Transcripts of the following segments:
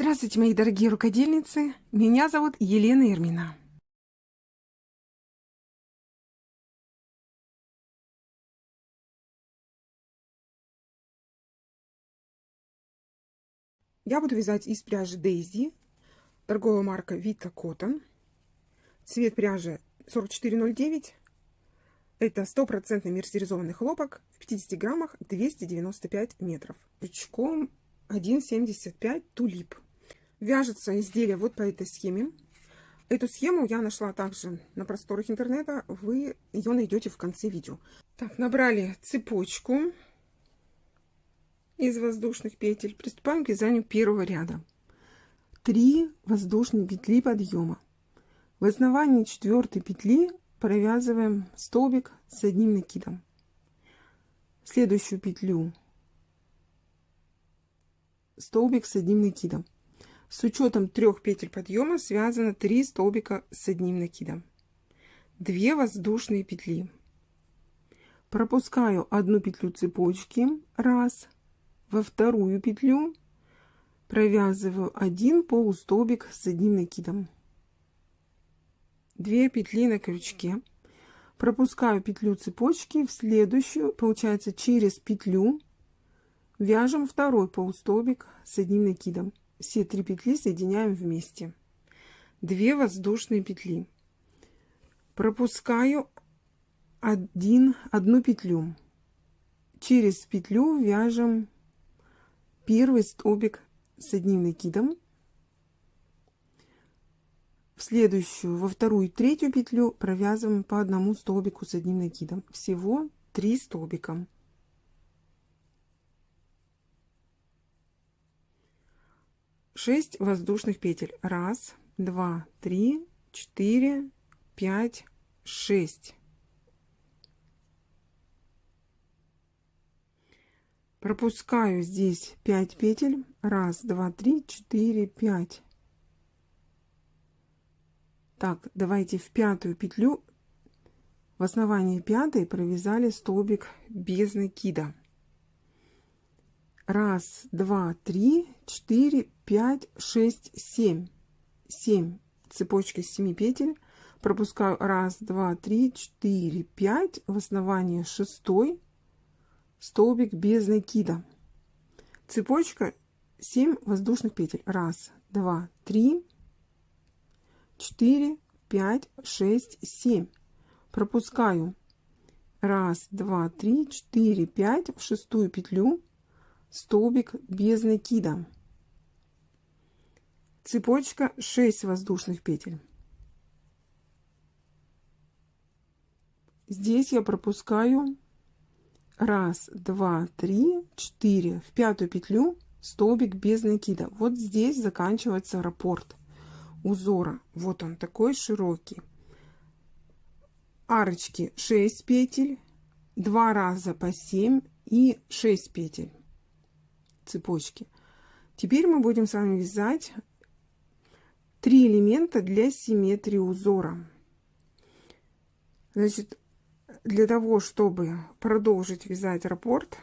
Здравствуйте, мои дорогие рукодельницы! Меня зовут Елена Ирмина. Я буду вязать из пряжи Daisy, торговая марка Vita Cotton. Цвет пряжи 4409. Это 100% мерсеризованный хлопок в 50 граммах 295 метров. Крючком 1,75 тулип. Вяжется изделие вот по этой схеме. Эту схему я нашла также на просторах интернета. Вы ее найдете в конце видео. Так, набрали цепочку из воздушных петель. Приступаем к вязанию первого ряда. 3 воздушные петли подъема. В основании 4 петли провязываем столбик с одним накидом. В следующую петлю столбик с одним накидом. С учетом 3 петель подъема связано 3 столбика с одним накидом. 2 воздушные петли. Пропускаю одну петлю цепочки, раз. Во вторую петлю провязываю 1 полустолбик с одним накидом. 2 петли на крючке. Пропускаю петлю цепочки в следующую, получается через петлю вяжем второй полустолбик с одним накидом. Все 3 петли соединяем вместе. 2 воздушные петли. Пропускаю одну петлю. Через петлю вяжем первый столбик с одним накидом. В следующую, во вторую и третью петлю провязываем по одному столбику с одним накидом. Всего 3 столбика. Шесть воздушных петель. 1, 2, 3, 4, 5, 6. Пропускаю здесь 5 петель. 1, 2, 3, 4, 5. Так, давайте в пятую петлю, в основании пятой провязали столбик без накида. 1, 2, 3, 4, 5, 6, 7. 7 цепочки с 7 петель. Пропускаю 1, 2, 3, 4, 5. В основании 6 столбик без накида. Цепочка 7 воздушных петель. 1, 2, 3, 4, 5, 6, 7. Пропускаю 1, 2, 3, 4, 5 в шестую петлю, столбик без накида. Цепочка 6 воздушных петель. Здесь я пропускаю 1, 2, 3, 4 в пятую петлю, столбик без накида. Вот здесь заканчивается раппорт узора. Вот он такой широкий. Арочки 6 петель, 2 раза по 7 и 6 петель цепочки. Теперь мы будем с вами вязать 3 элемента для симметрии узора. Значит, для того, чтобы продолжить вязать раппорт,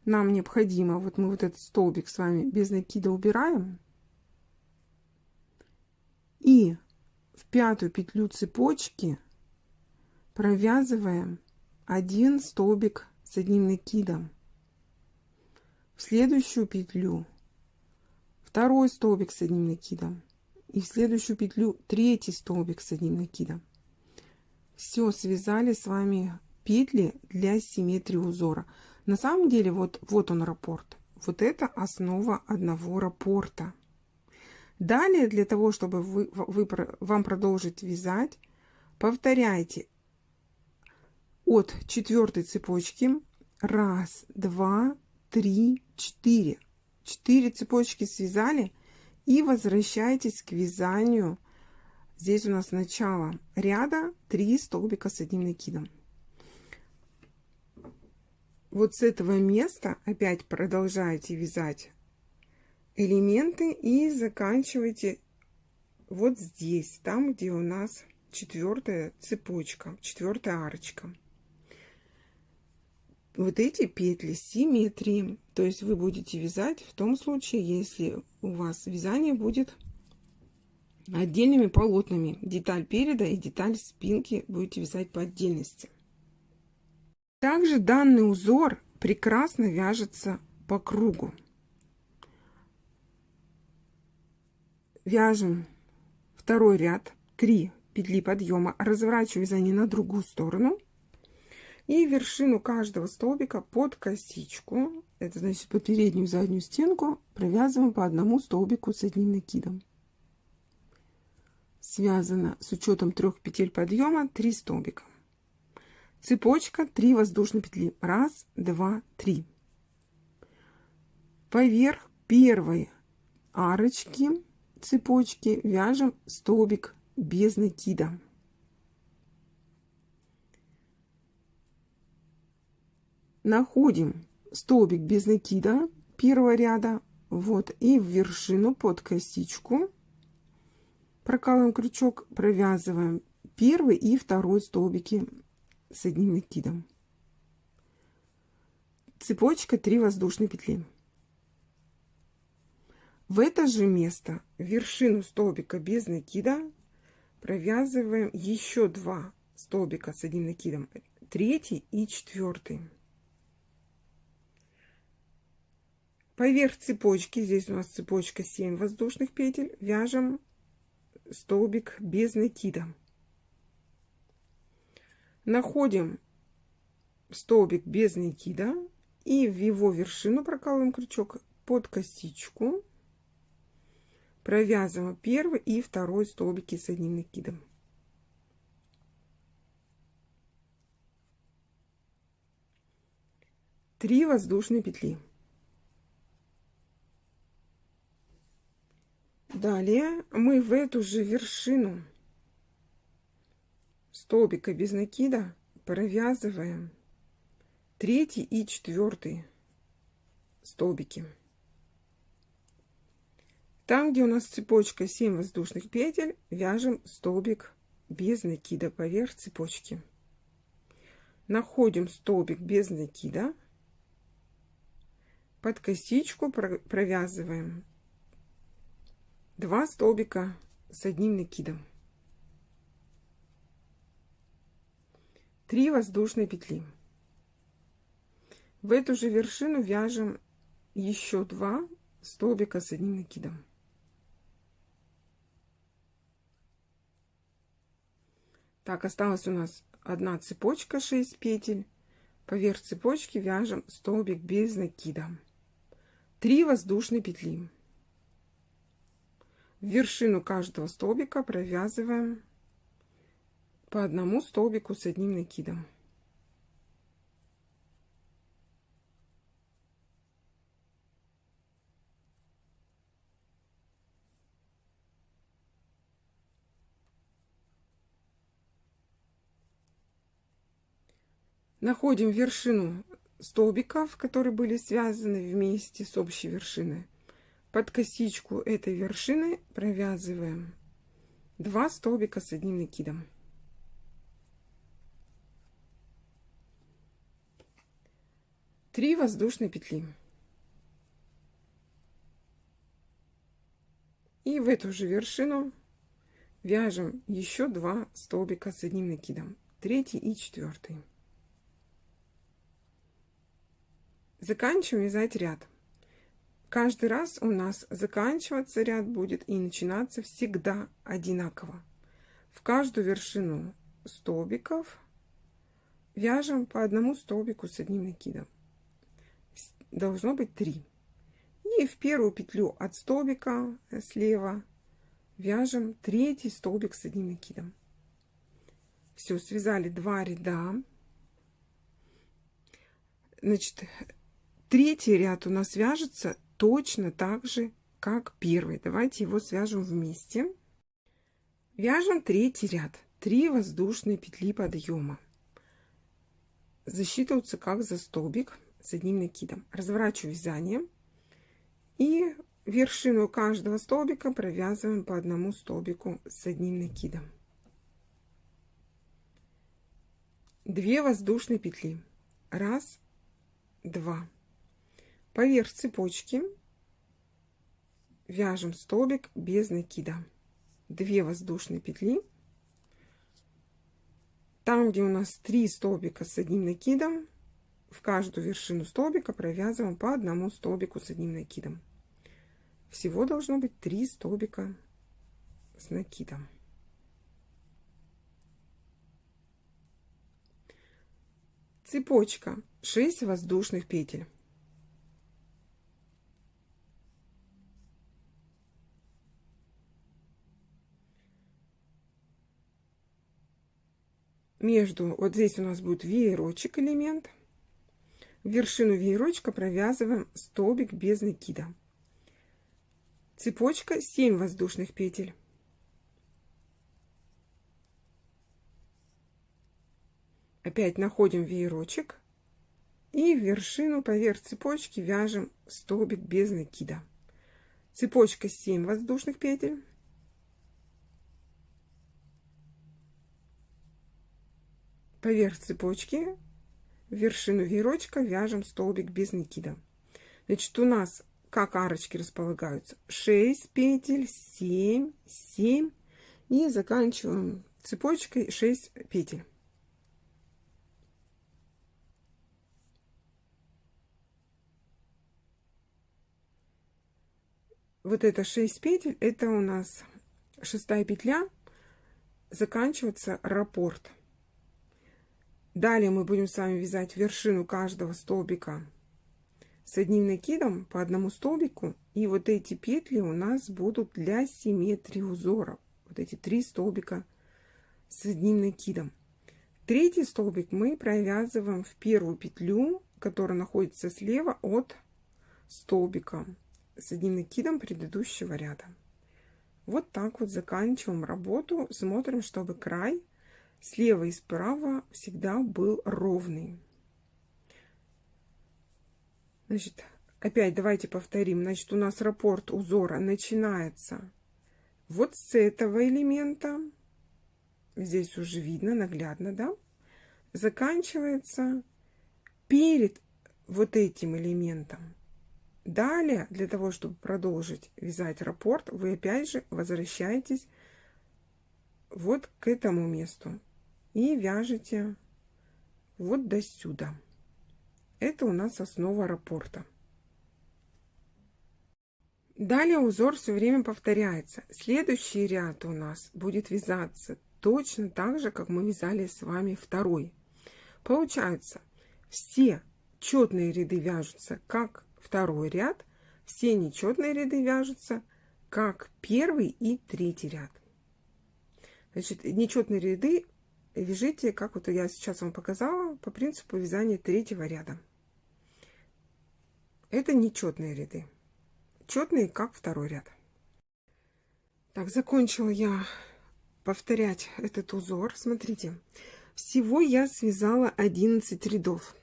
нам необходимо, вот мы вот этот столбик с вами без накида убираем. И в пятую петлю цепочки провязываем 1 столбик с одним накидом. В следующую петлю второй столбик с одним накидом. И в следующую петлю третий столбик с одним накидом. Все, связали с вами петли для симметрии узора. На самом деле вот он раппорт. Вот это основа одного раппорта. Далее, для того, чтобы вам продолжить вязать, повторяйте от 4 цепочки 1, 2, 3, 4. 4 цепочки связали и возвращайтесь к вязанию. Здесь у нас начало ряда 3 столбика с одним накидом. Вот с этого места опять продолжаете вязать элементы и заканчивайте вот здесь, там, где у нас 4 цепочка, 4 арочка. вот эти петли симметрии. То есть вы будете вязать в том случае, если у вас вязание будет отдельными полотнами. Деталь переда и деталь спинки будете вязать по отдельности. Также данный узор прекрасно вяжется по кругу. Вяжем второй ряд, 3 петли подъема, разворачиваю вязание на другую сторону и вершину каждого столбика под косичку, это значит под переднюю и заднюю стенку, провязываем по одному столбику с одним накидом. Связано с учетом 3 петель подъема 3 столбика. Цепочка 3 воздушные петли, 1, 2, 3. Поверх первой арочки цепочки вяжем столбик без накида. Находим столбик без накида первого ряда, вот, и в вершину под косичку прокалываем крючок, провязываем первый и второй столбики с одним накидом. Цепочка 3 воздушные петли. В это же место, в вершину столбика без накида, провязываем еще 2 столбика с одним накидом, 3 и 4. Поверх цепочки, здесь у нас цепочка 7 воздушных петель, вяжем столбик без накида. Находим столбик без накида и в его вершину прокалываем крючок под косичку, провязываем первый и второй столбики с одним накидом. Три воздушные петли. Далее мы в эту же вершину столбика без накида провязываем 3 и 4 столбики. Там, где у нас цепочка 7 воздушных петель, вяжем столбик без накида поверх цепочки. Находим столбик без накида, под косичку провязываем 2 столбика с одним накидом. 3 воздушные петли. В эту же вершину вяжем еще 2 столбика с одним накидом. Так, осталась у нас одна цепочка 6 петель. Поверх цепочки вяжем столбик без накида. 3 воздушные петли. В вершину каждого столбика провязываем по одному столбику с одним накидом. Находим вершину столбиков, которые были связаны вместе с общей вершиной. Под косичку этой вершины провязываем 2 столбика с одним накидом. Три воздушные петли. И в эту же вершину вяжем еще 2 столбика с одним накидом, 3 и 4. Заканчиваем вязать ряд. Каждый раз у нас заканчиваться ряд будет и начинаться всегда одинаково. В каждую вершину столбиков вяжем по одному столбику с одним накидом. Должно быть 3. И в первую петлю от столбика слева вяжем 3 столбик с одним накидом. Все, связали 2 ряда. Значит, третий ряд у нас вяжется точно так же, как первый. Давайте его свяжем вместе. Вяжем третий ряд. 3 воздушные петли подъема. Засчитываются как за столбик с одним накидом. Разворачиваю вязание и вершину каждого столбика провязываем по одному столбику с одним накидом. 2 воздушные петли. 1, 2. Поверх цепочки вяжем столбик без накида. 2 воздушные петли. Там, где у нас 3 столбика с одним накидом, в каждую вершину столбика провязываем по одному столбику с одним накидом. Всего должно быть 3 столбика с накидом. Цепочка 6 воздушных петель. Между, вот здесь у нас будет веерочек элемент. В вершину веерочка провязываем столбик без накида. Цепочка 7 воздушных петель. Опять находим веерочек и в вершину поверх цепочки вяжем столбик без накида. Цепочка 7 воздушных петель. Поверх цепочки в вершину веерочка вяжем столбик без накида. Значит, у нас как арочки располагаются: 6 петель, 7, 7 и заканчиваем цепочкой 6 петель. Вот это 6 петель, это у нас 6-я петля, заканчивается раппорт. Далее мы будем с вами вязать вершину каждого столбика с одним накидом по одному столбику. И вот эти петли у нас будут для симметрии узора. Вот эти 3 столбика с одним накидом. 3-й столбик мы провязываем в первую петлю, которая находится слева от столбика с одним накидом предыдущего ряда. Вот так вот заканчиваем работу. Смотрим, чтобы край слева и справа всегда был ровный. Значит, опять давайте повторим. Значит, у нас раппорт узора начинается вот с этого элемента. Здесь уже видно наглядно, да? Заканчивается перед вот этим элементом. Далее, для того, чтобы продолжить вязать раппорт, вы опять же возвращаетесь вот к этому месту и вяжете вот до сюда. Это у нас основа раппорта. Далее узор все время повторяется. Следующий ряд у нас будет вязаться точно так же, как мы вязали с вами второй. Получается, все четные ряды вяжутся как второй ряд, все нечетные ряды вяжутся как первый и третий ряд. Значит, нечетные ряды вяжите, как вот я сейчас вам показала, по принципу вязания третьего ряда. Это нечетные ряды. Четные, как второй ряд. Так, закончила я повторять этот узор. Смотрите, всего я связала 11 рядов.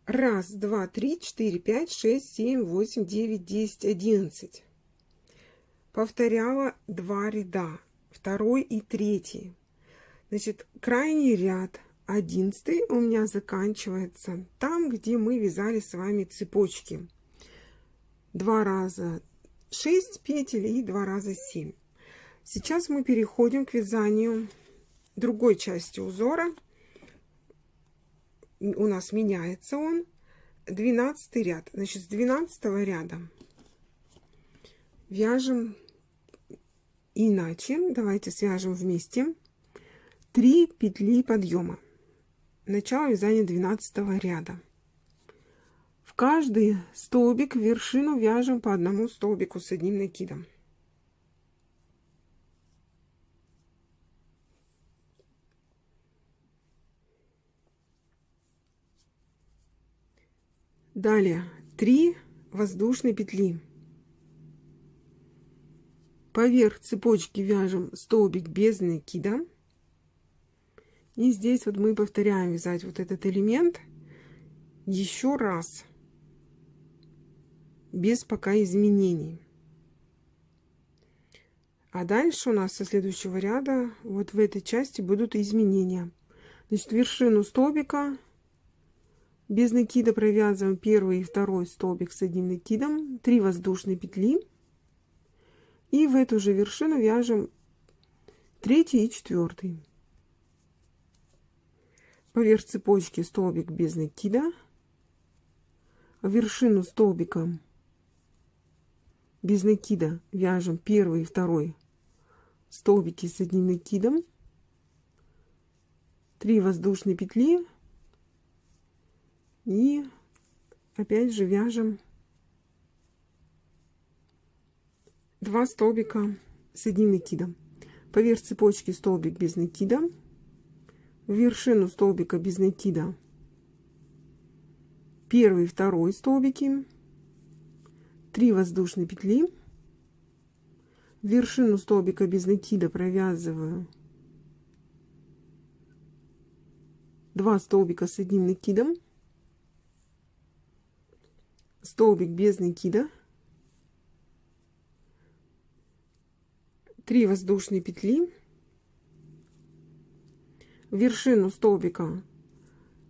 1, 2, 3, 4, 5, 6, 7, 8, 9, 10, 11. Повторяла 2 ряда, второй и третий. Значит, крайний ряд, 11, у меня заканчивается там, где мы вязали с вами цепочки. 2 раза 6 петель и 2 раза 7. Сейчас мы переходим к вязанию другой части узора. У нас меняется он. 12 ряд. Значит, с 12 ряда вяжем иначе. Давайте свяжем вместе 3 петли подъема. Начало вязания 12 ряда. В каждый столбик в вершину вяжем по одному столбику с одним накидом. Далее 3 воздушные петли. Поверх цепочки вяжем столбик без накида. И здесь вот мы повторяем вязать вот этот элемент еще раз, без пока изменений. А дальше у нас со следующего ряда вот в этой части будут изменения. Значит, вершину столбика Без накида провязываем первый и второй столбик с одним накидом, 3 воздушные петли. И в эту же вершину вяжем третий и четвертый. Поверх цепочки столбик без накида. В вершину столбика без накида вяжем первый и второй столбики с одним накидом, 3 воздушные петли и опять же вяжем 2 столбика с одним накидом. Поверх цепочки столбик без накида, в вершину столбика без накида первый и второй столбики, 3 воздушные петли, в вершину столбика без накида провязываю 2 столбика с одним накидом, столбик без накида, 3 воздушные петли, в вершину столбика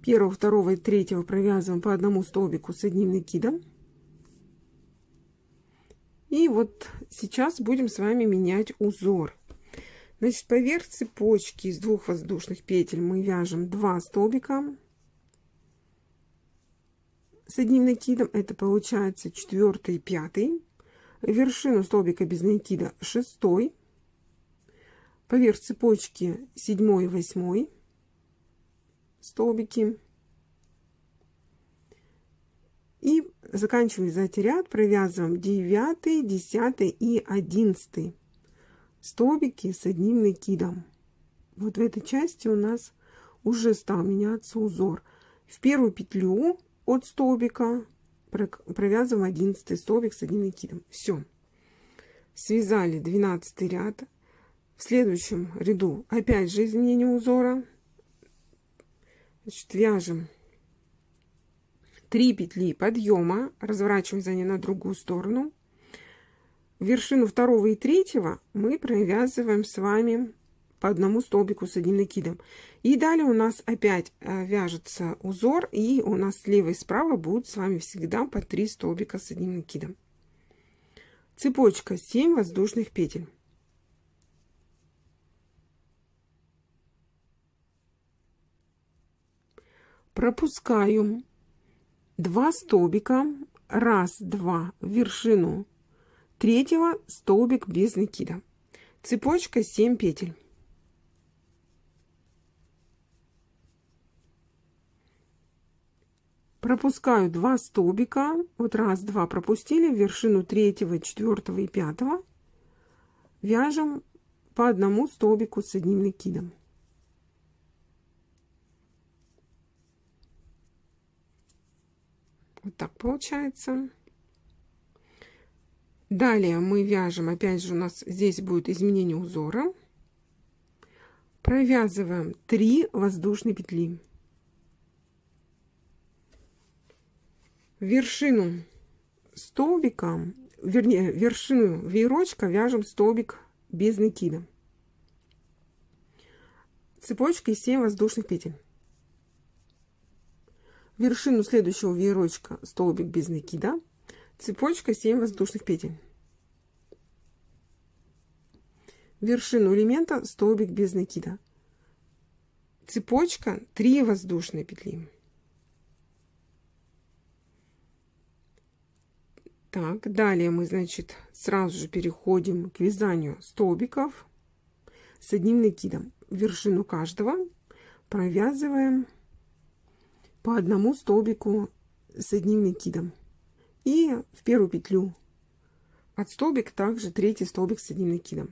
первого, второго и третьего провязываем по одному столбику с одним накидом. И вот сейчас будем с вами менять узор. Значит, поверх цепочки из 2 воздушных петель мы вяжем 2 столбика с одним накидом. Это получается 4 и 5. Вершину столбика без накида 6. Поверх цепочки 7 и 8 столбики. И заканчивая вязать ряд, провязываем 9, 10 и 11 столбики с одним накидом. Вот в этой части у нас уже стал меняться узор. В первую петлю от столбика провязываем 11 столбик с одним накидом. Все. Связали 12 ряд. В следующем ряду опять же изменение узора. Значит, вяжем 3 петли подъема, разворачиваем за ней на другую сторону. В вершину второго и третьего мы провязываем с вами по одному столбику с одним накидом. И далее у нас опять вяжется узор, и у нас слева и справа будут с вами всегда по 3 столбика с одним накидом. Цепочка 7 воздушных петель. Пропускаю 2 столбика, 1, 2 в вершину третьего, столбик без накида. Цепочка 7 петель. Пропускаю 2 столбика, вот 1, 2 пропустили, в вершину третьего, четвертого и пятого вяжем по одному столбику с одним накидом. Вот так получается. Далее мы вяжем, опять же у нас здесь будет изменение узора. Провязываем 3 воздушные петли. В вершину столбика, вернее, вершину веерочка вяжем столбик без накида. Цепочкой 7 воздушных петель. В вершину следующего веерочка столбик без накида, цепочка 7 воздушных петель. В вершину элемента столбик без накида, цепочка 3 воздушные петли. Так, далее мы, значит, сразу же переходим к вязанию столбиков с одним накидом. В вершину каждого провязываем по одному столбику с одним накидом. И в первую петлю от столбика также 3 столбик с одним накидом.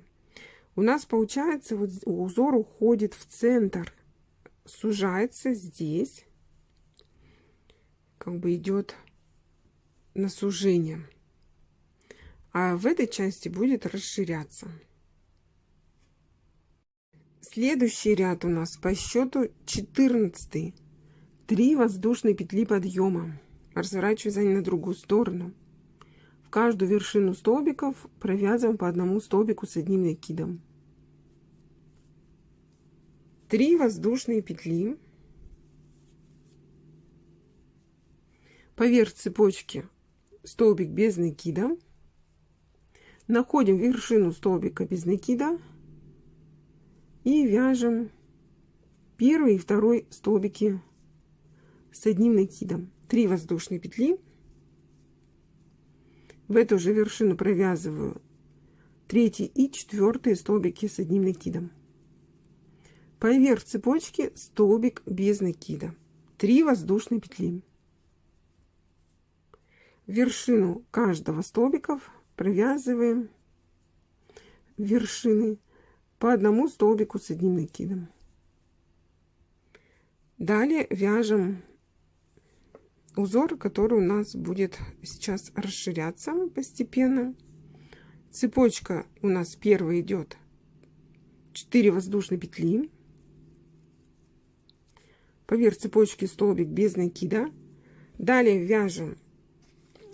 У нас получается, вот узор уходит в центр, сужается здесь, как бы идет на сужение, а в этой части будет расширяться. Следующий ряд у нас по счету 14. 3 воздушные петли подъема. Разворачиваю вязание на другую сторону. В каждую вершину столбиков провязываем по одному столбику с одним накидом. 3 воздушные петли. Поверх цепочки столбик без накида. Находим вершину столбика без накида и вяжем первый и второй столбики с одним накидом. 3 воздушные петли. В эту же вершину провязываю 3 и 4 столбики с одним накидом. Поверх цепочки столбик без накида. 3 воздушные петли. Вершину каждого столбика провязываем вершины по одному столбику с одним накидом. Далее вяжем узор, который у нас будет сейчас расширяться постепенно. Цепочка у нас первая идет 4 воздушные петли. Поверх цепочки столбик без накида. Далее вяжем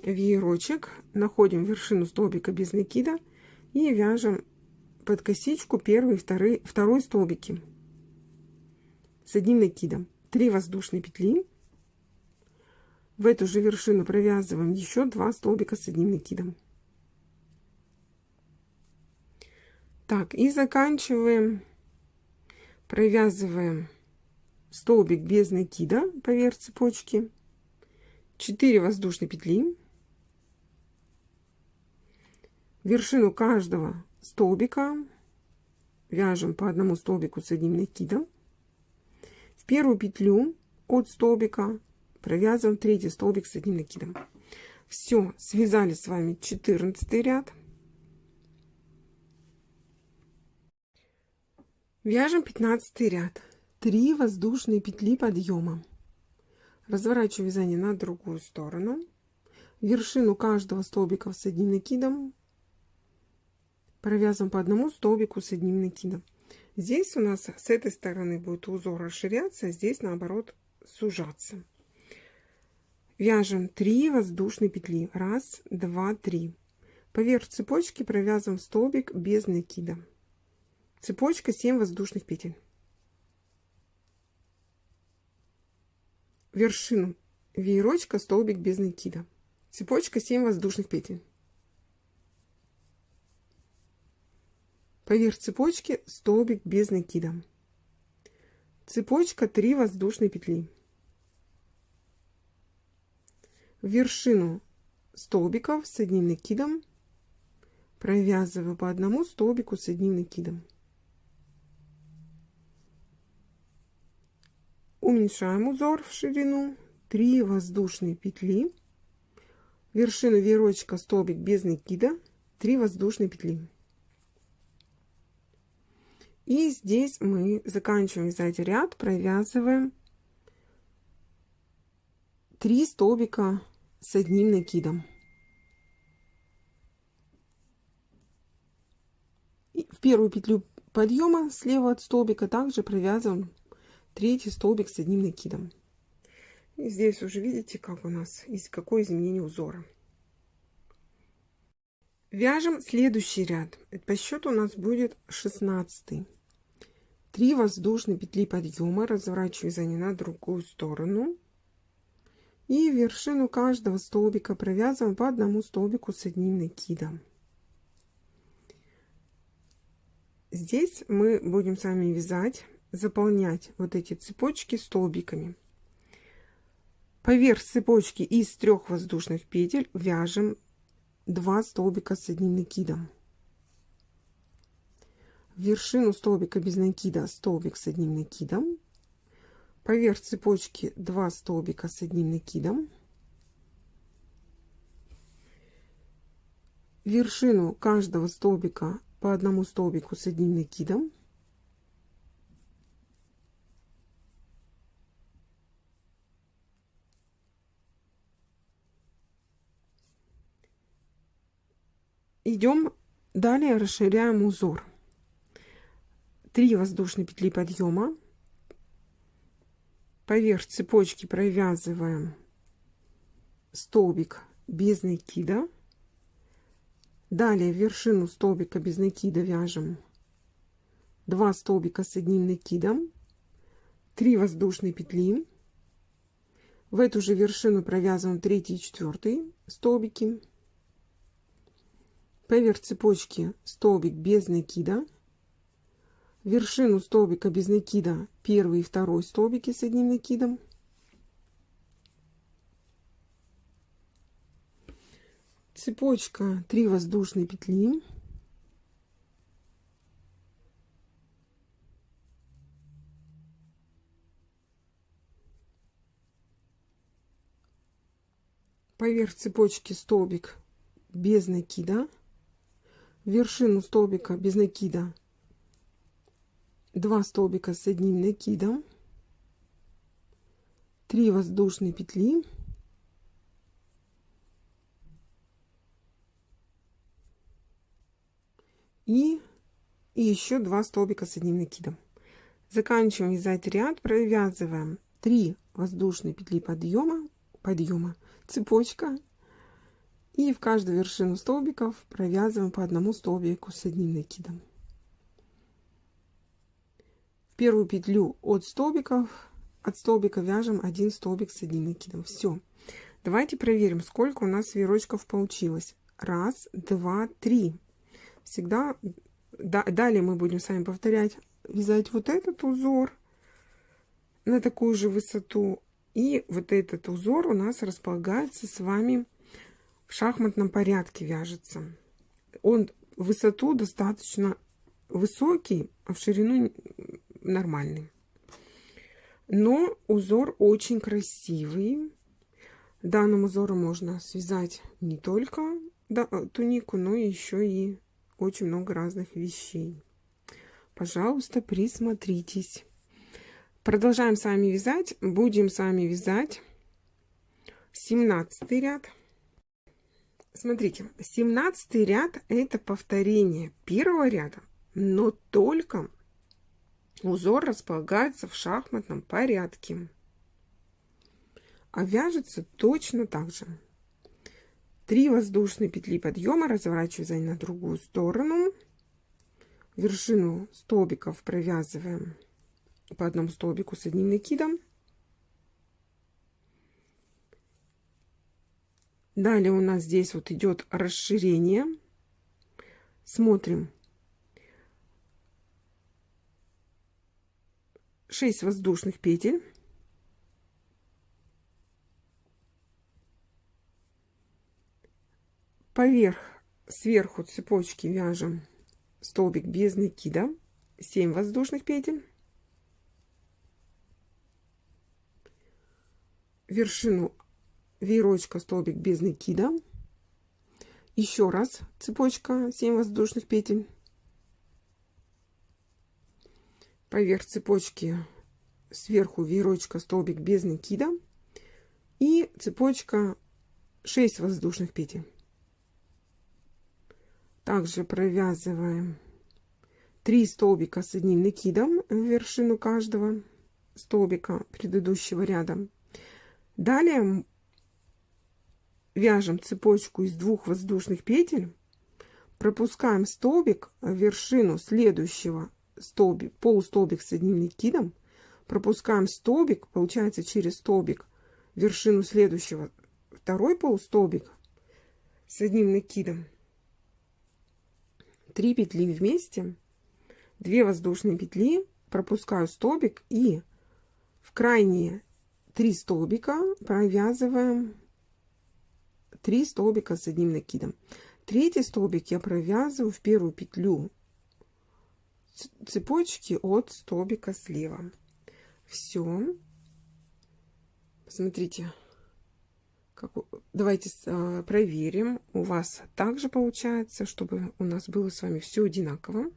веерочек, находим вершину столбика без накида и вяжем под косичку первый и второй столбики с одним накидом. 3 воздушные петли. В эту же вершину провязываем еще 2 столбика с одним накидом. Так, и заканчиваем, провязываем столбик без накида поверх цепочки, 4 воздушные петли. Вершину каждого столбика вяжем по одному столбику с одним накидом. В первую петлю от столбика провязываем 3 столбик с одним накидом. Все, связали с вами 14 ряд. Вяжем 15 ряд. 3 воздушные петли подъема. Разворачиваю вязание на другую сторону. Вершину каждого столбика с одним накидом провязываем по одному столбику с одним накидом. Здесь у нас с этой стороны будет узор расширяться, а здесь наоборот сужаться. Вяжем 3 воздушные петли. 1, 2, 3. Поверх цепочки провязываем столбик без накида. Цепочка 7 воздушных петель. Вершину веерочка столбик без накида. Цепочка 7 воздушных петель. Поверх цепочки столбик без накида. Цепочка 3 воздушные петли. В вершину столбиков с одним накидом провязываю по одному столбику с одним накидом. Уменьшаем узор в ширину. 3 воздушные петли. Вершину веерочка столбик без накида. 3 воздушные петли. И здесь мы заканчиваем вязать ряд, провязываем 3 столбика с одним накидом. И в первую петлю подъема слева от столбика также провязываем 3 столбик с одним накидом. И здесь уже видите, как у нас есть какое изменение узора. Вяжем следующий ряд. По счету у нас будет 16. 3 воздушные петли подъема, разворачиваю вязание на другую сторону. И вершину каждого столбика провязываем по одному столбику с одним накидом. Здесь мы будем с вами вязать, заполнять вот эти цепочки столбиками. Поверх цепочки из 3 воздушных петель вяжем 2 столбика с одним накидом. В вершину столбика без накида столбик с одним накидом. Поверх цепочки 2 столбика с одним накидом. Вершину каждого столбика по одному столбику с одним накидом. Идем далее, расширяем узор. 3 воздушные петли подъема. Поверх цепочки провязываем столбик без накида. Далее в вершину столбика без накида вяжем 2 столбика с одним накидом, 3 воздушные петли. В эту же вершину провязываем 3 и 4 столбики. Поверх цепочки столбик без накида. В вершину столбика без накида 1 и 2 столбики с одним накидом. Цепочка 3 воздушные петли. Поверх цепочки столбик без накида. В вершину столбика без накида 2 столбика с одним накидом, 3 воздушные петли, и еще 2 столбика с одним накидом. Заканчиваем вязать ряд, провязываем 3 воздушные петли подъема, цепочка, и в каждую вершину столбиков провязываем по одному столбику с одним накидом. В первую петлю от столбика вяжем 1 столбик с одним накидом. Все. Давайте проверим, сколько у нас веерочков получилось. 1, 2, 3. Всегда далее мы будем с вами повторять, вязать вот этот узор на такую же высоту, и вот этот узор у нас располагается с вами в шахматном порядке, вяжется. Он в высоту достаточно высокий, а в ширину нормальный. Но узор очень красивый. Данным узором можно связать не только тунику, но еще и очень много разных вещей. Пожалуйста, присмотритесь. Продолжаем с вами вязать. Будем с вами вязать 17 ряд. Смотрите, 17 ряд — это повторение первого ряда, но только узор располагается в шахматном порядке. А вяжется точно так же. 3 воздушные петли подъема, разворачиваем на другую сторону. Вершину столбиков провязываем по одному столбику с одним накидом. Далее у нас здесь вот идет расширение. Смотрим. 6 воздушных петель. Сверху цепочки вяжем столбик без накида, 7 воздушных петель. Вершину веерочка столбик без накида. Еще раз цепочка 7 воздушных петель. Поверх цепочки сверху веерочка столбик без накида. И цепочка 6 воздушных петель. Также провязываем 3 столбика с одним накидом в вершину каждого столбика предыдущего ряда. Далее вяжем цепочку из 2 воздушных петель, пропускаем столбик в вершину следующего столбика, полустолбик с одним накидом, пропускаем столбик, получается через столбик в вершину следующего второй полустолбик с одним накидом, 3 петли вместе, 2 воздушные петли, пропускаю столбик и в крайние 3 столбика провязываем 3 столбика с одним накидом. Третий столбик я провязываю в первую петлю цепочки от столбика слева. Все. Посмотрите. Давайте проверим. У вас также получается, чтобы у нас было с вами все одинаково.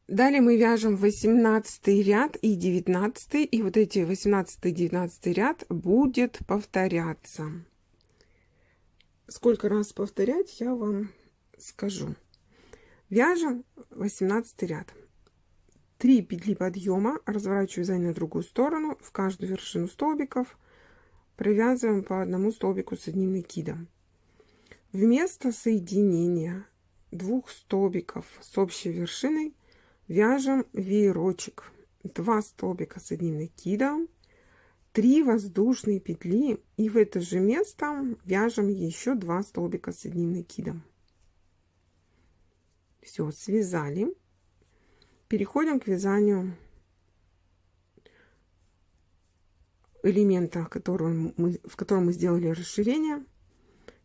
Далее мы вяжем 18 ряд и 19, и вот эти 18 и 19 ряд будет повторяться. Сколько раз повторять, я вам скажу. Вяжем 18 ряд. 3 петли подъема, разворачиваю вязание на другую сторону, в каждую вершину столбиков провязываем по одному столбику с одним накидом. Вместо соединения 2 столбиков с общей вершиной вяжем веерочек. 2 столбика с одним накидом, 3 воздушные петли, и в это же место вяжем еще 2 столбика с одним накидом. Все, связали. Переходим к вязанию элемента, в котором мы сделали расширение.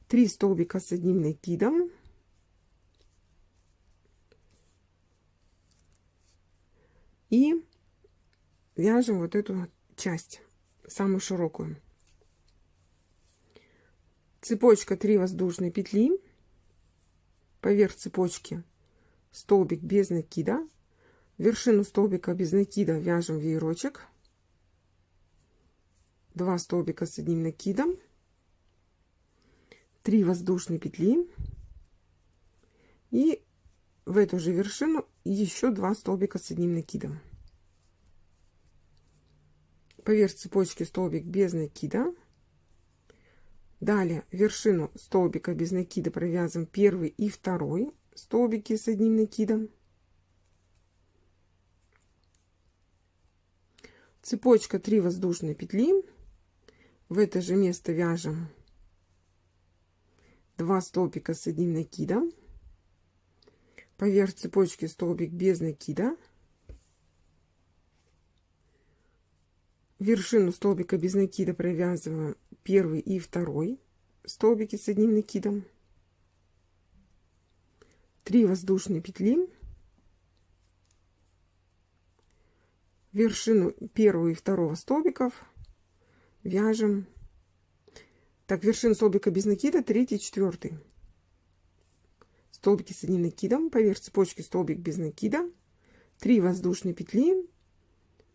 3 столбика с одним накидом. И вяжем вот эту часть, самую широкую. Цепочка 3 воздушные петли. Поверх цепочки столбик без накида. Вершину столбика без накида вяжем веерочек. 2 столбика с одним накидом. 3 воздушные петли. И в эту же вершину еще 2 столбика с одним накидом. Поверх цепочки столбик без накида. Далее вершину столбика без накида провязываем первый и второй столбики с одним накидом. Цепочка 3 воздушные петли. В это же место вяжем 2 столбика с одним накидом. Поверх цепочки столбик без накида. Вершину столбика без накида провязываем первый и второй столбики с одним накидом. 3 воздушные петли. Вершину первого и второго столбиков вяжем. Так, вершину столбика без накида, третий, четвертый. Столбики с одним накидом. Поверх цепочки столбик без накида. 3 воздушные петли.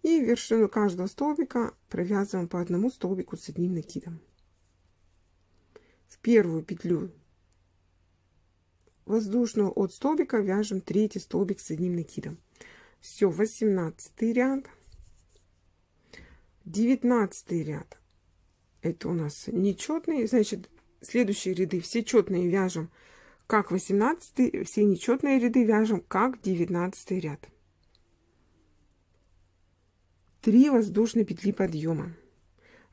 И вершину каждого столбика провязываем по одному столбику с одним накидом. В первую петлю воздушную от столбика вяжем третий столбик с одним накидом. Все, 18 ряд. 19 ряд. Это у нас нечетные. Значит, следующие ряды все четные вяжем как 18, все нечетные ряды вяжем как 19 ряд. 3 воздушные петли подъема.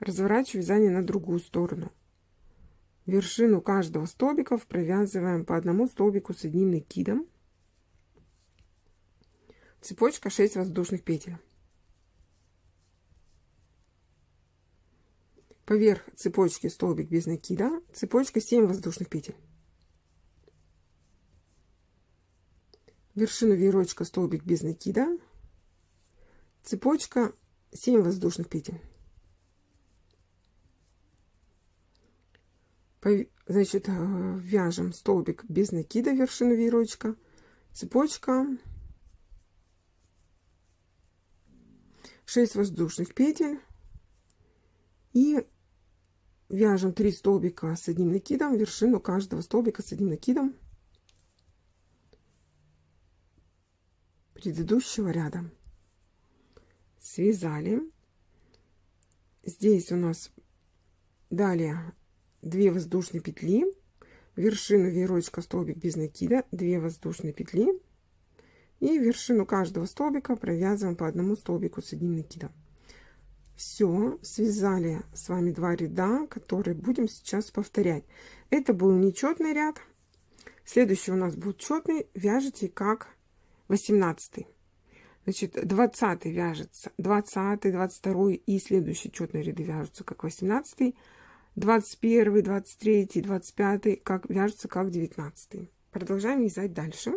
Разворачиваю вязание на другую сторону. Вершину каждого столбика провязываем по одному столбику с одним накидом. Цепочка 6 воздушных петель. Поверх цепочки столбик без накида. Цепочка 7 воздушных петель. Вершину веерочка столбик без накида. Цепочка 7 воздушных петель. Значит, вяжем столбик без накида, вершину веерочка, цепочка, 6 воздушных петель и вяжем 3 столбика с одним накидом, вершину каждого столбика с одним накидом предыдущего ряда. Связали. Здесь у нас далее 2 воздушные петли, вершину веерочка столбик без накида, 2 воздушные петли и вершину каждого столбика провязываем по одному столбику с одним накидом. Все, связали с вами 2 ряда, которые будем сейчас повторять. Это был нечетный ряд. Следующий у нас будет четный. Вяжите как 18. Значит, 20 вяжется, 20, 22 и следующие четные ряды вяжутся как 18, 21, 23, 25 как вяжутся как 19. Продолжаем вязать дальше.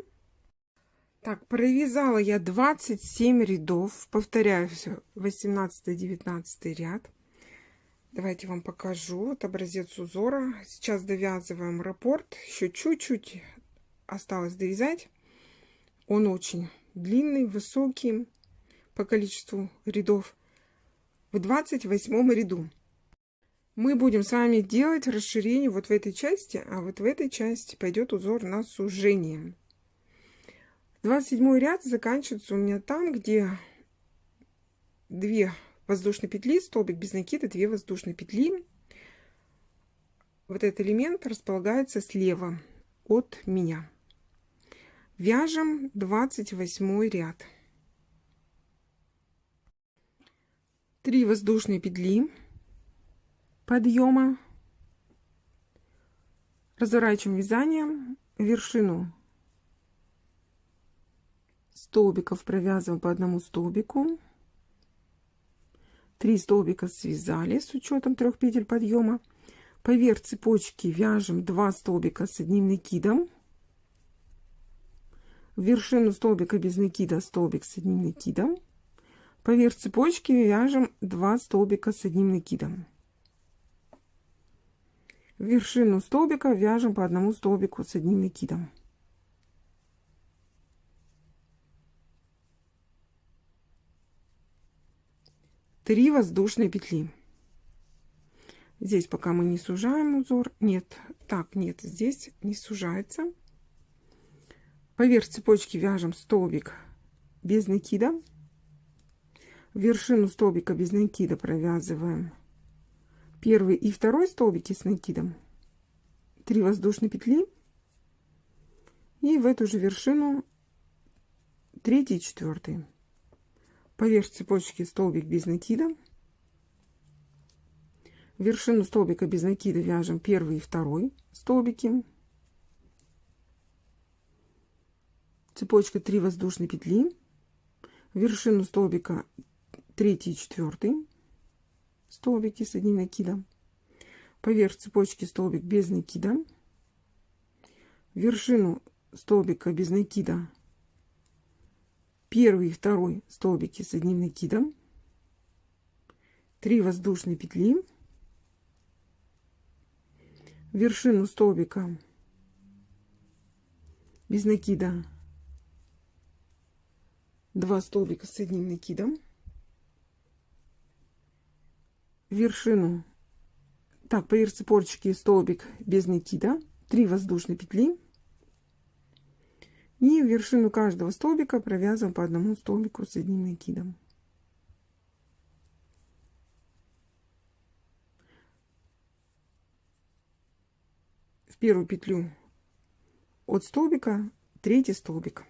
Так, провязала я 27 рядов, повторяю все, 18, 19 ряд. Давайте вам покажу вот образец узора. Сейчас довязываем раппорт, еще чуть-чуть осталось довязать. Он очень длинный, высокий по количеству рядов. В 28 ряду мы будем с вами делать расширение вот в этой части, а вот в этой части пойдет узор на сужение. 27 ряд заканчивается у меня там, где 2 воздушные петли, столбик без накида, 2 воздушные петли. Вот этот элемент располагается слева от меня. Вяжем 28 ряд. 3 воздушные петли подъема, разворачиваем вязание, вершину столбиков провязываем по одному столбику, 3 столбика связали с учетом 3 петель подъема, поверх цепочки вяжем 2 столбика с одним накидом, в вершину столбика без накида столбик с одним накидом, поверх цепочки вяжем 2 столбика с одним накидом, в вершину столбика вяжем по одному столбику с одним накидом. Три воздушные петли. Здесь пока мы не сужаем узор. Нет, так, нет, здесь не сужается. Поверх цепочки вяжем столбик без накида. В вершину столбика без накида провязываем первый и второй столбики с накидом, 3 воздушные петли, и в эту же вершину 3 и 4. Поверх цепочки столбик без накида, в вершину столбика без накида вяжем первый и второй столбики, цепочка 3 воздушные петли, в вершину столбика 3 и 4 столбики с одним накидом, поверх цепочки столбик без накида, в вершину столбика без накида первый и второй столбики с одним накидом, 3 воздушные петли, в вершину столбика без накида 2 столбика с одним накидом, в вершину, так, поверх цепочки столбик без накида, 3 воздушные петли, и в вершину каждого столбика провязываем по одному столбику с одним накидом. В первую петлю от столбика 3 столбик.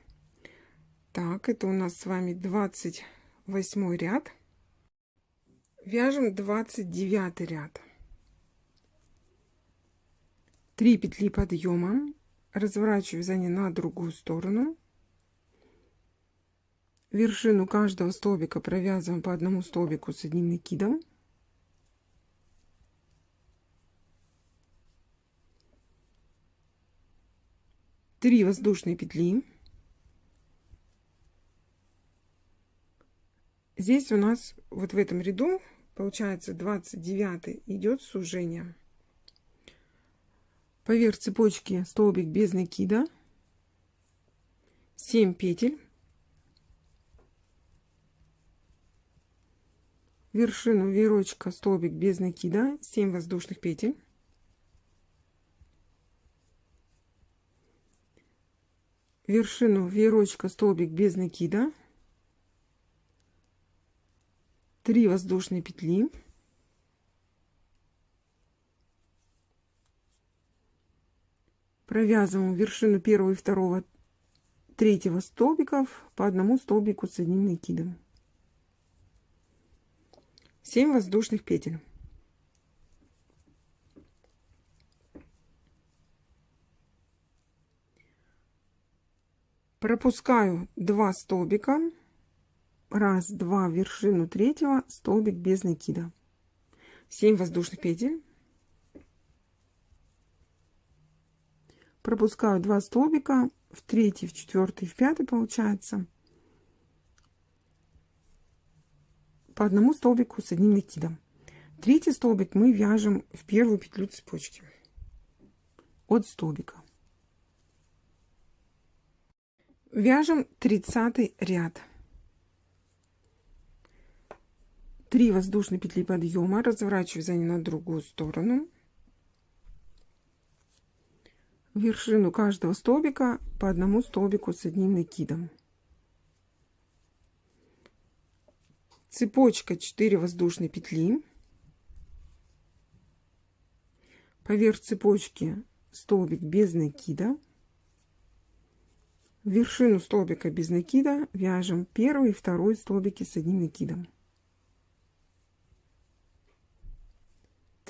Так, это у нас с вами 28 ряд. Вяжем 29 ряд. 3 петли подъема, разворачиваю вязание на другую сторону, вершину каждого столбика провязываем по одному столбику с одним накидом, три воздушные петли. Здесь у нас вот в этом ряду получается 29 идет сужение. Поверх цепочки столбик без накида, 7 петель, вершину веерочка столбик без накида, 7 воздушных петель, вершину веерочка столбик без накида, 3 воздушные петли, провязываем вершину первого и второго, третьего столбиков по одному столбику с одним накидом, 7 воздушных петель. Пропускаю 2 столбика, 1, 2, вершину третьего, столбик без накида, 7 воздушных петель. Пропускаю 2 столбика в третий, в четвертый, в пятый, получается, по одному столбику с одним накидом. Третий столбик мы вяжем в первую петлю цепочки от столбика. Вяжем 30 ряд. 3 воздушные петли подъема, разворачиваю вязание на другую сторону, в вершину каждого столбика по одному столбику с одним накидом, цепочка 4 воздушные петли, поверх цепочки столбик без накида, в вершину столбика без накида вяжем первый и второй столбики с одним накидом,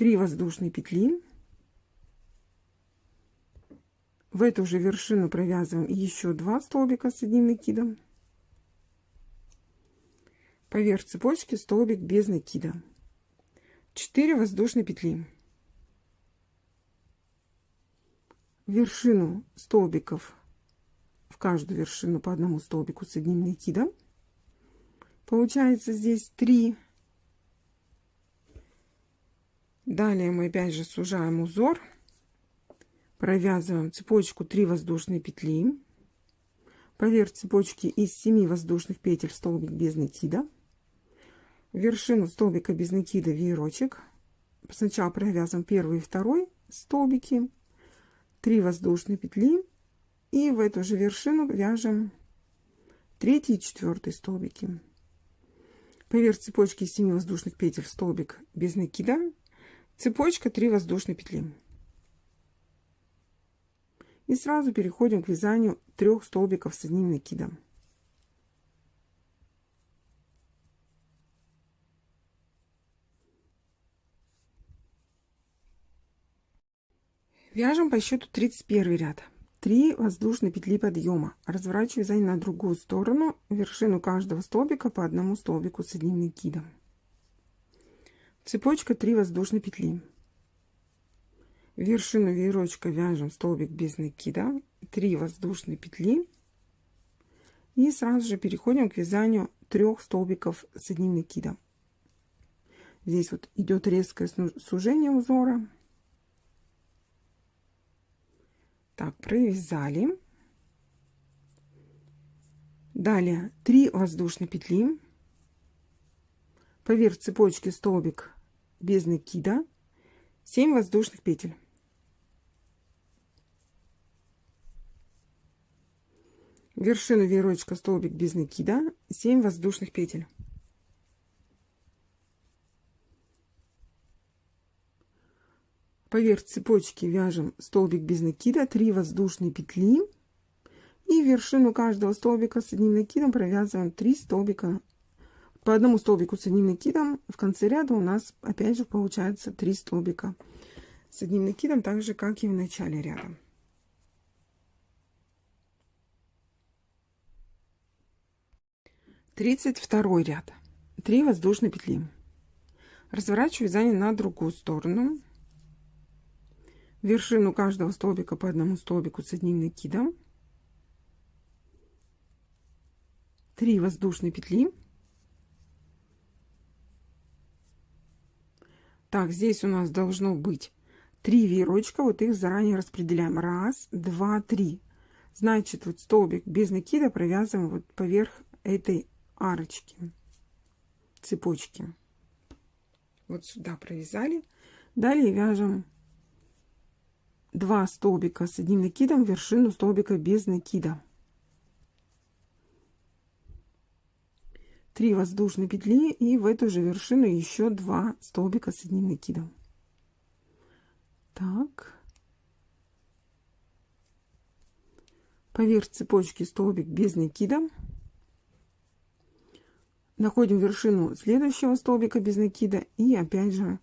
3 воздушные петли. В эту же вершину провязываем еще 2 столбика с одним накидом. Поверх цепочки столбик без накида. 4 воздушные петли. В вершину столбиков, в каждую вершину по одному столбику с одним накидом. Получается здесь 3. Далее мы опять же сужаем узор. Провязываем цепочку 3 воздушные петли. Поверх цепочки из 7 воздушных петель столбик без накида. В вершину столбика без накида веерочек. Сначала провязываем первый и второй столбики. 3 воздушные петли. И в эту же вершину вяжем 3 и 4 столбики. Поверх цепочки из 7 воздушных петель столбик без накида. Цепочка 3 воздушные петли. И сразу переходим к вязанию 3 столбиков с одним накидом. Вяжем по счету 31 ряд. 3 воздушные петли подъема. Разворачиваю вязание на другую сторону. В вершину каждого столбика по одному столбику с одним накидом. Цепочка 3 воздушные петли. В вершину веерочка вяжем столбик без накида, 3 воздушные петли. И сразу же переходим к вязанию 3 столбиков с одним накидом. Здесь вот идет резкое сужение узора. Так, провязали. Далее 3 воздушные петли. Поверх цепочки столбик без накида, 7 воздушных петель. В вершину веерочка столбик без накида, 7 воздушных петель. Поверх цепочки вяжем столбик без накида, 3 воздушные петли. И в вершину каждого столбика с одним накидом провязываем 3 столбика. По одному столбику с одним накидом. В конце ряда у нас опять же получается 3 столбика с одним накидом, так же как и в начале ряда. Тридцать второй ряд. 3 воздушные петли. Разворачиваю вязание на другую сторону. В вершину каждого столбика по одному столбику с одним накидом. 3 воздушные петли. Так, здесь у нас должно быть 3 веерочка, вот их заранее распределяем. 1, 2, 3. Значит, вот столбик без накида провязываем вот поверх этой арочки, цепочки. Вот сюда провязали. Далее вяжем 2 столбика с одним накидом в вершину столбика без накида. 3 воздушные петли и в эту же вершину еще 2 столбика с одним накидом. Так. Поверх цепочки столбик без накида. Находим вершину следующего столбика без накида и опять же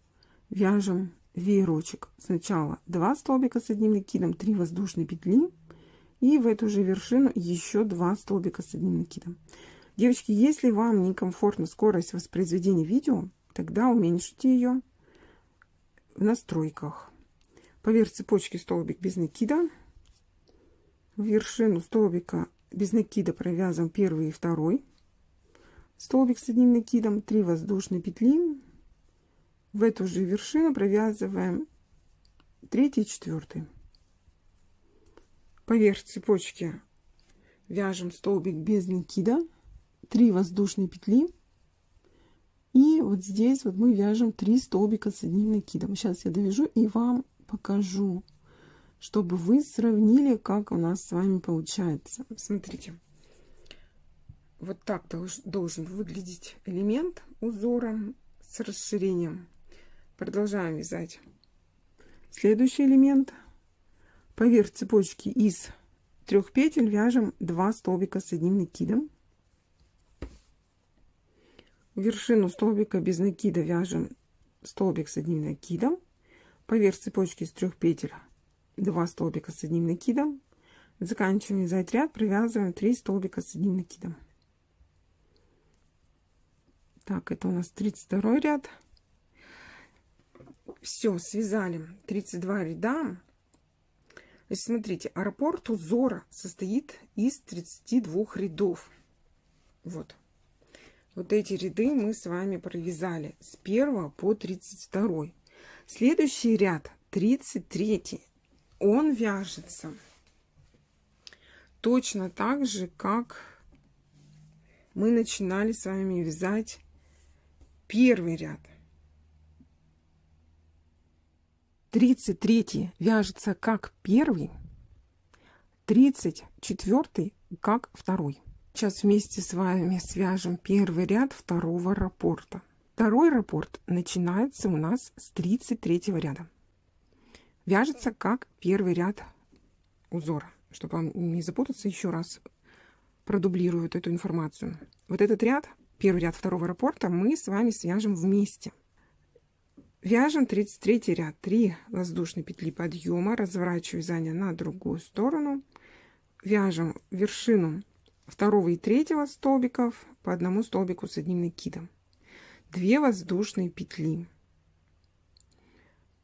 вяжем веерочек. Сначала 2 столбика с одним накидом, 3 воздушные петли и в эту же вершину еще 2 столбика с одним накидом. Девочки, если вам некомфортна скорость воспроизведения видео, тогда уменьшите ее в настройках. Поверх цепочки столбик без накида. В вершину столбика без накида провязываем первый и второй столбик с одним накидом, 3 воздушные петли. В эту же вершину провязываем 3 и 4. Поверх цепочки вяжем столбик без накида, 3 воздушные петли. И вот здесь вот мы вяжем 3 столбика с одним накидом. Сейчас я довяжу и вам покажу, чтобы вы сравнили, как у нас с вами получается. Смотрите. Вот так должен выглядеть элемент узора с расширением. Продолжаем вязать следующий элемент. Поверх цепочки из 3 петель вяжем 2 столбика с одним накидом. В вершину столбика без накида вяжем столбик с одним накидом. Поверх цепочки из 3 петель 2 столбика с одним накидом. Заканчиваем вязать ряд, провязываем 3 столбика с одним накидом. Так, это у нас 32 ряд. Все, связали 32 ряда. Значит, смотрите, раппорт узора состоит из 32 рядов. Вот. Вот эти ряды мы с вами провязали с 1 по 32. Следующий ряд, 33, он вяжется точно так же, как мы начинали с вами вязать первый ряд. 33 вяжется как первый, 34 как второй. Сейчас вместе с вами свяжем первый ряд второго раппорта. Второй раппорт начинается у нас с 33 ряда. Вяжется как первый ряд узора. Чтобы вам не запутаться, еще раз продублирую вот эту информацию. Вот этот ряд, первый ряд второго раппорта, мы с вами свяжем вместе. Вяжем 33 ряд, 3 воздушные петли подъема, разворачиваю вязание на другую сторону, вяжем вершину второго и третьего столбиков по одному столбику с одним накидом, 2 воздушные петли,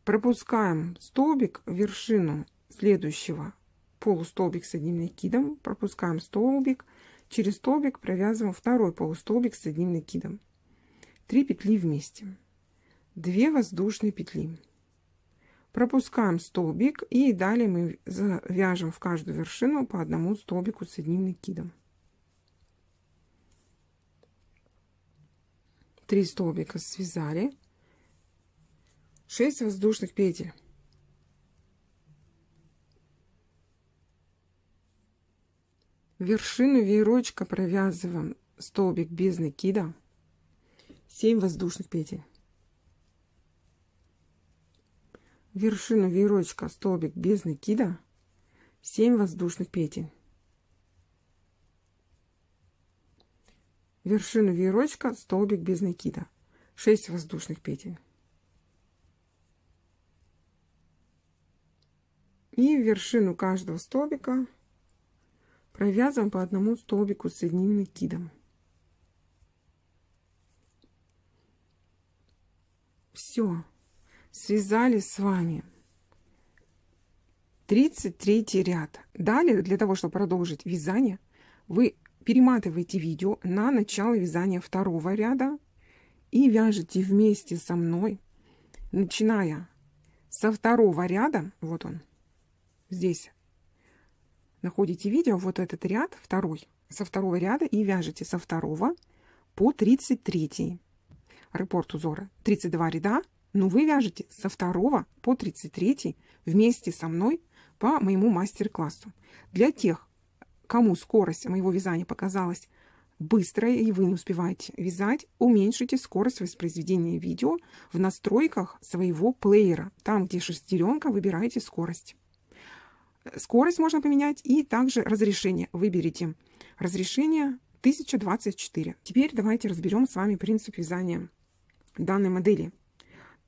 пропускаем столбик в вершину следующего полустолбик с одним накидом, пропускаем столбик, через столбик провязываем второй полустолбик с одним накидом, 3 петли вместе, 2 воздушные петли, пропускаем столбик и далее мы вяжем в каждую вершину по одному столбику с одним накидом. 3 столбика связали, 6 воздушных петель, вершину веерочка провязываем столбик без накида, 7 воздушных петель, вершину веерочка столбик без накида, 7 воздушных петель, вершину веерочка столбик без накида, 6 воздушных петель, и в вершину каждого столбика провязываем по одному столбику с одним накидом. Все, связали с вами 33 ряд. Далее, для того, чтобы продолжить вязание, вы перематываете видео на начало вязания второго ряда и вяжете вместе со мной, начиная со второго ряда. Вот он, здесь находите видео, вот этот ряд второй, со второго ряда, и вяжете со второго по 33. Раппорт узора 32 ряда, но вы вяжете со второго по 33 вместе со мной по моему мастер-классу. Для тех, кому скорость моего вязания показалась быстрой и вы не успеваете вязать, уменьшите скорость воспроизведения видео в настройках своего плеера. Там, где шестеренка, выбираете скорость. Скорость можно поменять, и также разрешение. Выберите разрешение 1024. Теперь давайте разберем с вами принцип вязания данной модели.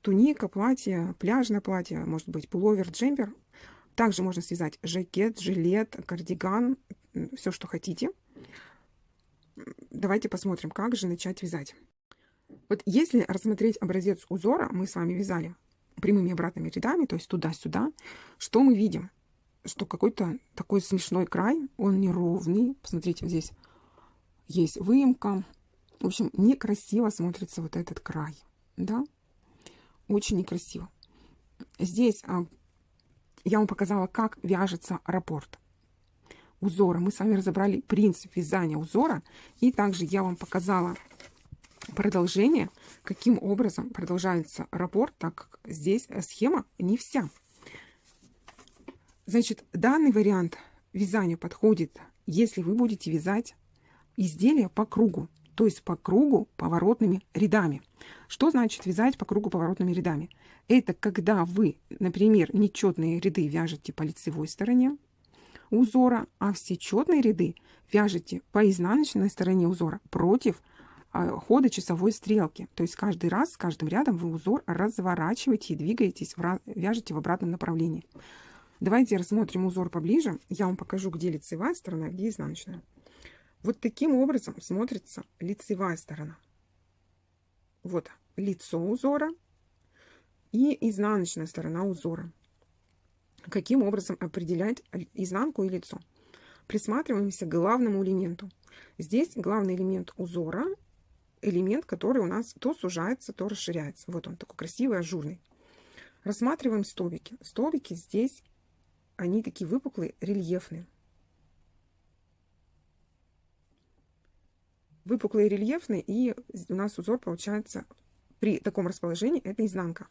Туника, платье, пляжное платье, может быть пуловер, джемпер. Также можно связать жакет, жилет, кардиган, все, что хотите. Давайте посмотрим, как же начать вязать. Вот если рассмотреть образец узора, мы с вами вязали прямыми обратными рядами, то есть туда-сюда, что мы видим? Что какой-то такой смешной край, он неровный. Посмотрите, здесь есть выемка. В общем, некрасиво смотрится вот этот край, да? Очень некрасиво. Здесь я вам показала, как вяжется раппорт узора. Мы с вами разобрали принцип вязания узора. И также я вам показала продолжение, каким образом продолжается раппорт, так как здесь схема не вся. Значит, данный вариант вязания подходит, если вы будете вязать изделие по кругу, то есть по кругу поворотными рядами. Что значит вязать по кругу поворотными рядами? Это когда вы, например, нечетные ряды вяжете по лицевой стороне узора, а все четные ряды вяжете по изнаночной стороне узора против хода часовой стрелки. То есть каждый раз, с каждым рядом вы узор разворачиваете и двигаетесь, вяжете в обратном направлении. Давайте рассмотрим узор поближе. Я вам покажу, где лицевая сторона, где изнаночная. Вот таким образом смотрится лицевая сторона. Вот лицо узора и изнаночная сторона узора. Каким образом определять изнанку и лицо? Присматриваемся к главному элементу. Здесь главный элемент узора, элемент, который у нас то сужается, то расширяется. Вот он такой красивый, ажурный. Рассматриваем столбики. Столбики здесь, они такие выпуклые, рельефные. Выпуклые, рельефные, и у нас узор получается при таком расположении, это изнанка.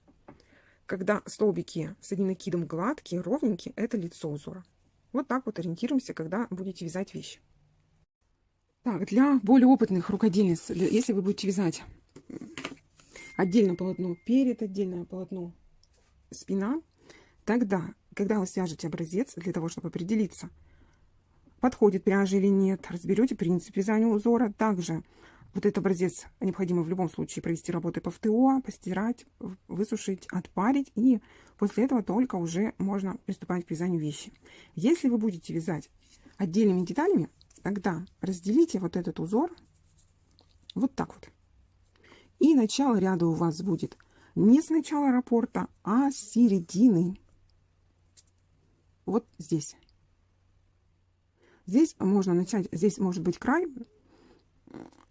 Когда столбики с одним накидом гладкие, ровненькие, это лицо узора. Вот так вот ориентируемся, когда будете вязать вещи. Так, для более опытных рукодельниц, если вы будете вязать отдельно полотно перед, отдельное полотно спина, тогда, когда вы свяжете образец, для того, чтобы определиться, подходит пряжа или нет, разберете принцип вязания узора. Также вот этот образец необходимо в любом случае провести работы по ФТО, постирать, высушить, отпарить. И после этого только уже можно приступать к вязанию вещи. Если вы будете вязать отдельными деталями, тогда разделите вот этот узор вот так вот. И начало ряда у вас будет не с начала раппорта, а с середины. Вот здесь. Здесь можно начать, здесь может быть край,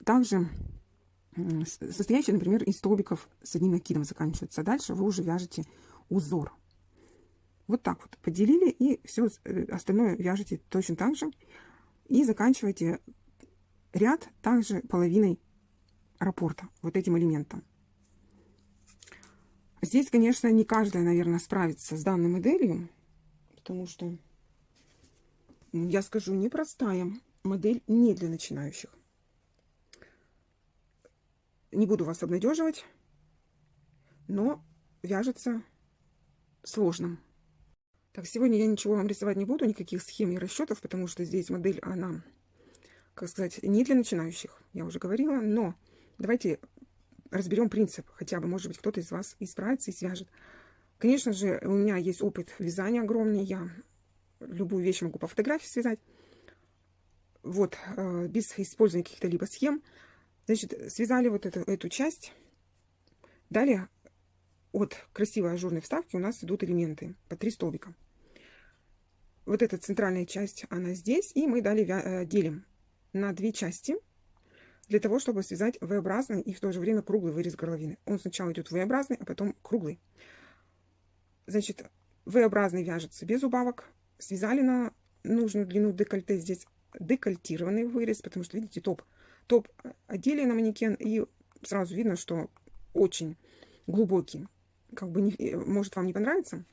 также состоящий, например, из столбиков с одним накидом заканчивается. Дальше вы уже вяжете узор. Вот так вот поделили, и все остальное вяжете точно так же. И заканчиваете ряд также половиной раппорта, вот этим элементом. Здесь, конечно, не каждая, наверное, справится с данной моделью, потому что, я скажу, непростая модель, не для начинающих. Не буду вас обнадеживать, но вяжется сложно. Так, сегодня я ничего вам рисовать не буду, никаких схем и расчетов, потому что здесь модель, она, как сказать, не для начинающих, я уже говорила, но давайте разберем принцип, хотя бы, может быть, кто-то из вас и справится, и свяжет. Конечно же, у меня есть опыт вязания огромный, я любую вещь могу по фотографии связать, вот, без использования каких-то либо схем. Значит, связали вот эту часть. Далее от красивой ажурной вставки у нас идут элементы по 3 столбика. Вот эта центральная часть, она здесь, и мы далее делим на 2 части для того, чтобы связать V-образный и в то же время круглый вырез горловины. Он сначала идет V-образный, а потом круглый. Значит, V-образный вяжется без убавок. Связали на нужную длину декольте. Здесь декольтированный вырез, потому что, видите, топ одели на манекен, и сразу видно, что очень глубокий. Как бы может вам не понравится,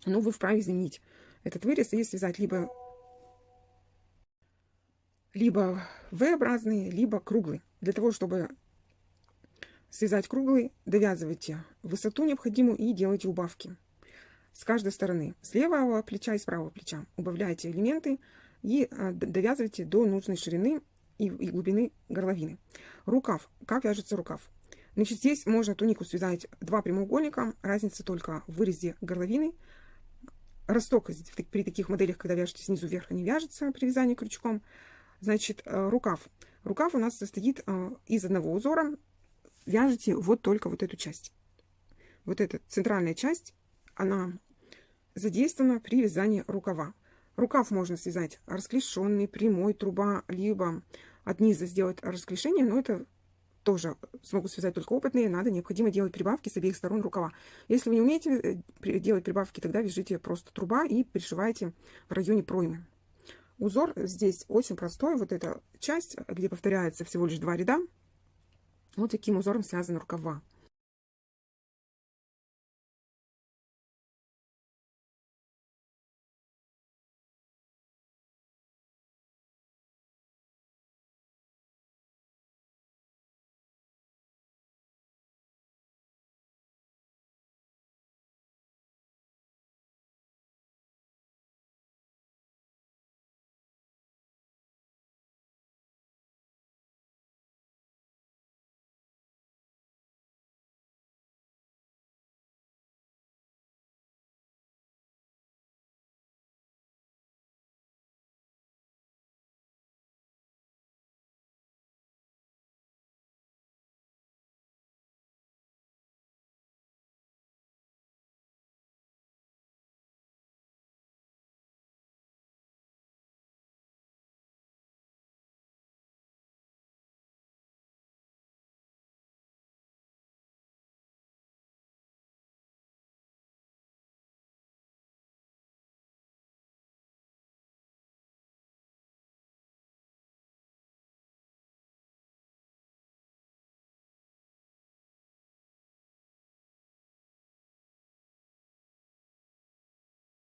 но вы вправе изменить этот вырез и связать либо V-образный, либо круглый. Для того, чтобы связать круглый, довязывайте высоту необходимую и делайте убавки. С каждой стороны, с левого плеча и с правого плеча. Убавляйте элементы и довязывайте до нужной ширины и глубины горловины. Рукав. Как вяжется рукав? Значит, здесь можно тунику связать 2 прямоугольника. Разница только в вырезе горловины. Росток при таких моделях, когда вяжете снизу вверх, не вяжется при вязании крючком. Значит, рукав. Рукав у нас состоит из одного узора. Вяжете вот только вот эту часть. Вот эта центральная часть, она задействована при вязании рукава. Рукав можно связать расклешенный, прямой, труба, либо от низа сделать расклешение, но это тоже смогут связать только опытные. Необходимо делать прибавки с обеих сторон рукава. Если вы не умеете делать прибавки, тогда вяжите просто труба и пришивайте в районе проймы. Узор здесь очень простой. Вот эта часть, где повторяется всего лишь 2 ряда, вот таким узором связаны рукава.